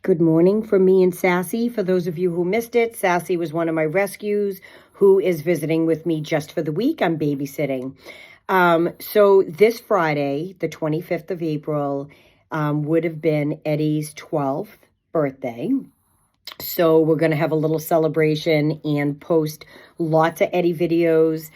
Good morning from me and Sassy. For those of you who missed it, Sassy was one of my rescues who is visiting with me just for the week. I'm babysitting. So this Friday, the 25th of April, would have been Eddie's 12th birthday. So we're going to have a little celebration and post lots of Eddie videos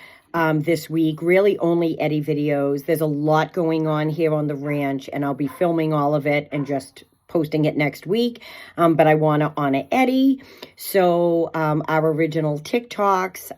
this week. Really only Eddie videos. There's a lot going on here on the ranch, and I'll be filming all of it and just posting it next week. But I want to honor Eddie. So our original TikToks,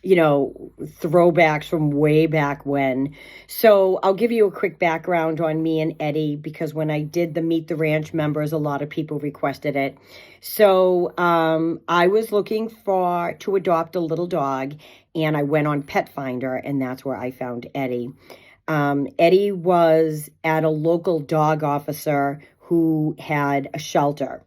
throwbacks from way back when. So I'll give you a quick background on me and Eddie, because when I did the Meet the Ranch members, a lot of people requested it. So I was looking to adopt a little dog, and I went on Pet Finder, and that's where I found Eddie. Eddie was at a local dog officer who had a shelter.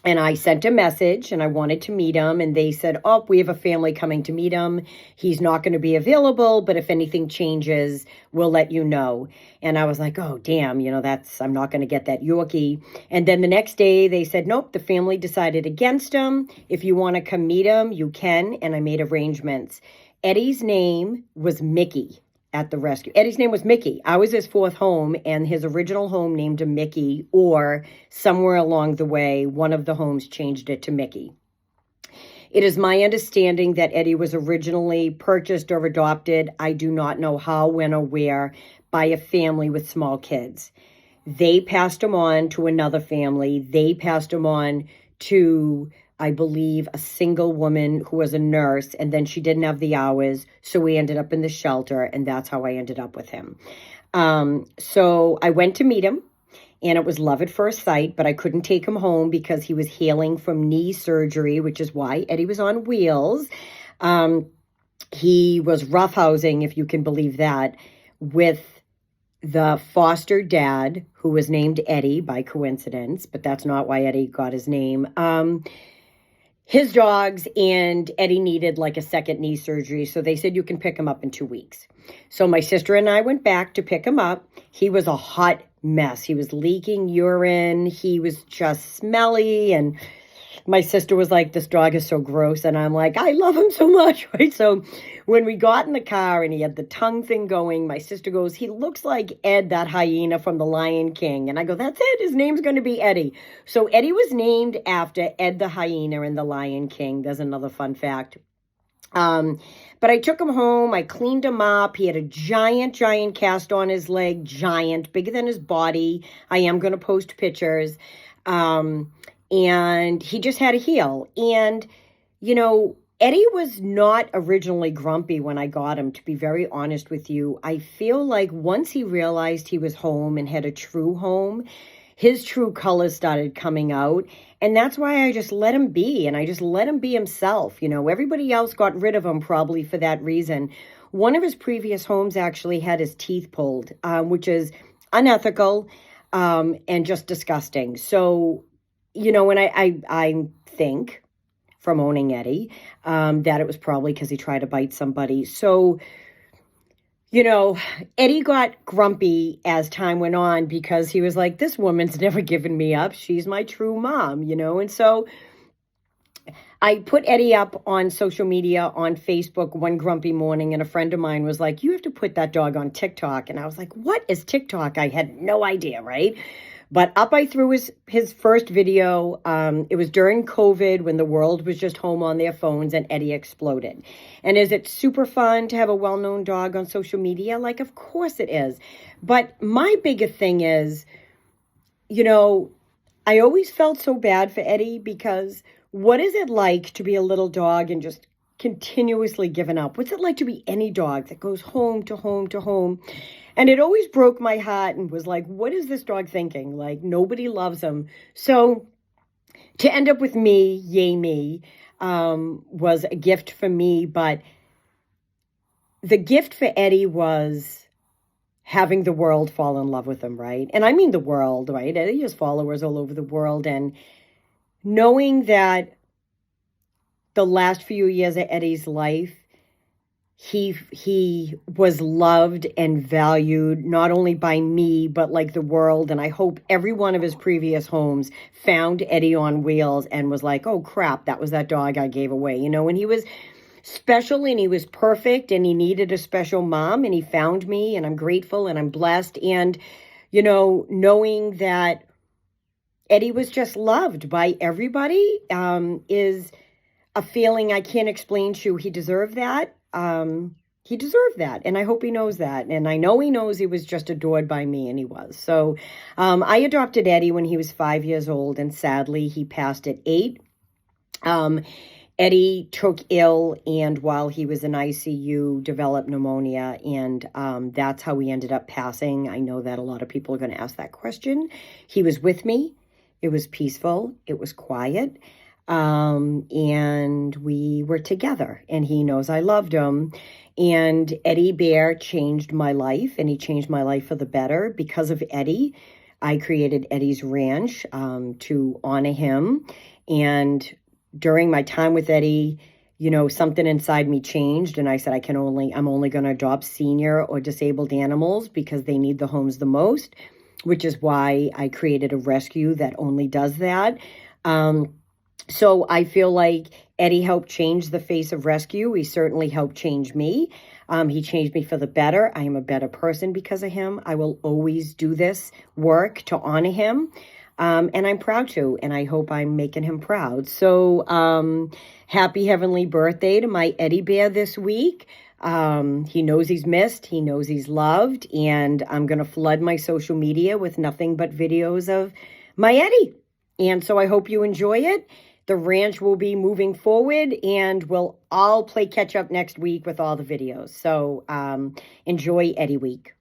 And I sent a message and I wanted to meet him. And they said, oh, we have a family coming to meet him. He's not going to be available, but if anything changes, we'll let you know. And I was like, oh, damn, I'm not going to get that Yorkie. And then the next day they said, nope, the family decided against him. If you want to come meet him, you can. And I made arrangements. Eddie's name was Mickey. At the rescue. Eddie's name was Mickey. I was his fourth home, and his original home named him Mickey, or somewhere along the way, one of the homes changed it to Mickey. It is my understanding that Eddie was originally purchased or adopted, I do not know how, when, or where, by a family with small kids. They passed him on to another family. They passed him on to, I believe, a single woman who was a nurse, and then she didn't have the hours, so we ended up in the shelter, and that's how I ended up with him. So I went to meet him, and it was love at first sight, but I couldn't take him home because he was healing from knee surgery, which is why Eddie was on wheels. He was roughhousing, if you can believe that, with the foster dad, who was named Eddie by coincidence, but that's not why Eddie got his name. His dogs, and Eddie needed like a second knee surgery. So they said, you can pick him up in 2 weeks. So my sister and I went back to pick him up. He was a hot mess. He was leaking urine. He was just smelly. And my sister was like, this dog is so gross. And I'm like, I love him so much, right? So when we got in the car and he had the tongue thing going, my sister goes, he looks like Ed, that hyena from The Lion King. And I go, that's it. His name's going to be Eddie. So Eddie was named after Ed the hyena in The Lion King. There's another fun fact. But I took him home. I cleaned him up. He had a giant cast on his leg, giant, bigger than his body. I am going to post pictures. And he just had a heel. And, Eddie was not originally grumpy when I got him, to be very honest with you. I feel like once he realized he was home and had a true home, his true colors started coming out. And that's why I just let him be. And I just let him be himself. Everybody else got rid of him probably for that reason. One of his previous homes actually had his teeth pulled, which is unethical and just disgusting. So, and I think from owning Eddie, that it was probably because he tried to bite somebody. So, Eddie got grumpy as time went on because he was like, this woman's never given me up. She's my true mom, and so I put Eddie up on social media, on Facebook, one grumpy morning, and a friend of mine was like, you have to put that dog on TikTok. And I was like, what is TikTok? I had no idea, right? But up I threw his first video. It was during COVID when the world was just home on their phones, and Eddie exploded. And is it super fun to have a well-known dog on social media? Like, of course it is. But my bigger thing is, I always felt so bad for Eddie, because what is it like to be a little dog and just continuously given up? What's it like to be any dog that goes home to home to home? And it always broke my heart and was like, what is this dog thinking? Like, nobody loves him. So to end up with me, yay me, was a gift for me. But the gift for Eddie was having the world fall in love with him, right? And I mean the world, right? Eddie has followers all over the world. And knowing that the last few years of Eddie's life, he was loved and valued not only by me but like the world, and I hope every one of his previous homes found Eddie on wheels and was like, oh crap, that was that dog I gave away, you know. And he was special and he was perfect and he needed a special mom, and he found me, and I'm grateful and I'm blessed. And you know, knowing that Eddie was just loved by everybody is a feeling I can't explain to you. He deserved that. He deserved that. And I hope he knows that. And I know he knows he was just adored by me, and he was. So I adopted Eddie when he was 5 years old, and sadly he passed at 8. Eddie took ill, and while he was in ICU, developed pneumonia, and that's how he ended up passing. I know that a lot of people are going to ask that question. He was with me. It was peaceful. It was quiet. And we were together, and he knows I loved him. And Eddie Bear changed my life, and he changed my life for the better. Because of Eddie, I created Eddie's Ranch to honor him. And during my time with Eddie, you know, something inside me changed, and I said, I'm only going to adopt senior or disabled animals because they need the homes the most, which is why I created a rescue that only does that. So I feel like Eddie helped change the face of rescue. He certainly helped change me. He changed me for the better. I am a better person because of him. I will always do this work to honor him. And I'm proud to, and I hope I'm making him proud. So happy heavenly birthday to my Eddie Bear this week. He knows he's missed. He knows he's loved. And I'm going to flood my social media with nothing but videos of my Eddie. And so I hope you enjoy it. The ranch will be moving forward, and we'll all play catch up next week with all the videos. So enjoy Eddie Week.